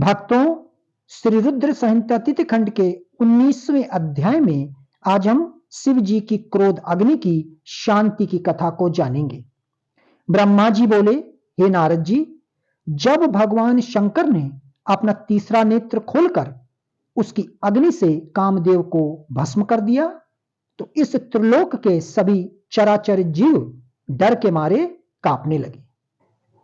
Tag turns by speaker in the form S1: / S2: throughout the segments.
S1: भक्तों, श्री रुद्र संहिता तिथि खंड के 19वें अध्याय में आज हम शिव जी की क्रोध अग्नि की शांति की कथा को जानेंगे। ब्रह्मा जी बोले, हे नारद जी, जब भगवान शंकर ने अपना तीसरा नेत्र खोलकर उसकी अग्नि से कामदेव को भस्म कर दिया तो इस त्रिलोक के सभी चराचर जीव डर के मारे कांपने लगे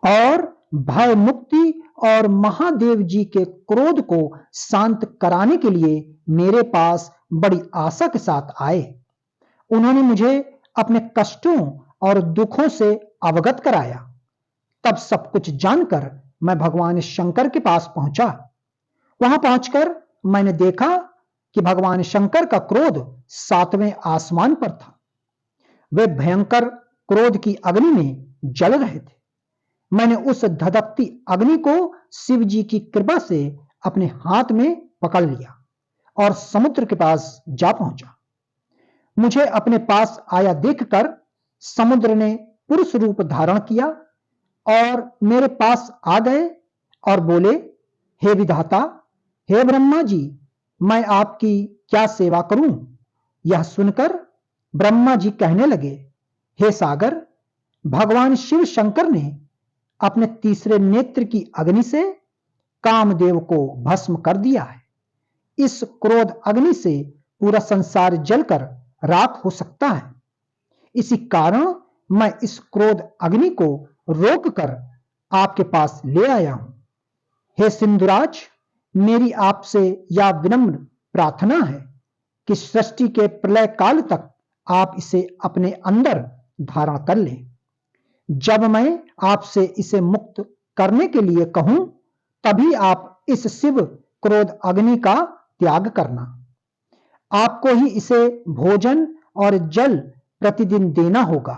S1: और भय मुक्ति और महादेव जी के क्रोध को शांत कराने के लिए मेरे पास बड़ी आशा के साथ आए। उन्होंने मुझे अपने कष्टों और दुखों से अवगत कराया। तब सब कुछ जानकर मैं भगवान शंकर के पास पहुंचा। वहां पहुंचकर मैंने देखा कि भगवान शंकर का क्रोध 7वें आसमान पर था। वे भयंकर क्रोध की अग्नि में जल रहे थे। मैंने उस धधकती अग्नि को शिव जी की कृपा से अपने हाथ में पकड़ लिया और समुद्र के पास जा पहुंचा। मुझे अपने पास आया देखकर समुद्र ने पुरुष रूप धारण किया और मेरे पास आ गए और बोले, हे विधाता, हे ब्रह्मा जी, मैं आपकी क्या सेवा करूं? यह सुनकर ब्रह्मा जी कहने लगे, हे सागर, भगवान शिव शंकर ने अपने तीसरे नेत्र की अग्नि से कामदेव को भस्म कर दिया है। इस क्रोध अग्नि से पूरा संसार जलकर राख हो सकता है। इसी कारण मैं इस क्रोध अग्नि को रोककर आपके पास ले आया हूं। हे सिंधुराज, मेरी आपसे यह विनम्र प्रार्थना है कि सृष्टि के प्रलय काल तक आप इसे अपने अंदर धारण कर लें। जब मैं आपसे इसे मुक्त करने के लिए कहूं, तभी आप इस शिव क्रोध अग्नि का त्याग करना। आपको ही इसे भोजन और जल प्रतिदिन देना होगा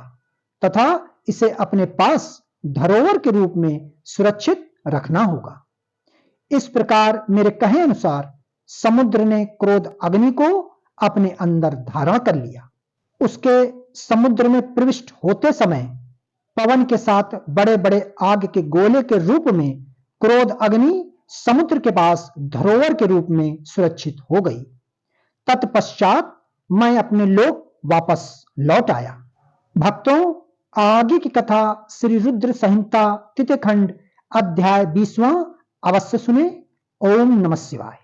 S1: तथा इसे अपने पास धरोहर के रूप में सुरक्षित रखना होगा। इस प्रकार मेरे कहे अनुसार समुद्र ने क्रोध अग्नि को अपने अंदर धारण कर लिया। उसके समुद्र में प्रविष्ट होते समय पवन के साथ बड़े बड़े आग के गोले के रूप में क्रोध अग्नि समुद्र के पास धरोहर के रूप में सुरक्षित हो गई। तत्पश्चात मैं अपने लोक वापस लौट आया। भक्तों, आगे की कथा श्री रुद्र संहिता तिथि खंड अध्याय 20वां अवश्य सुने। ओम नमः शिवाय।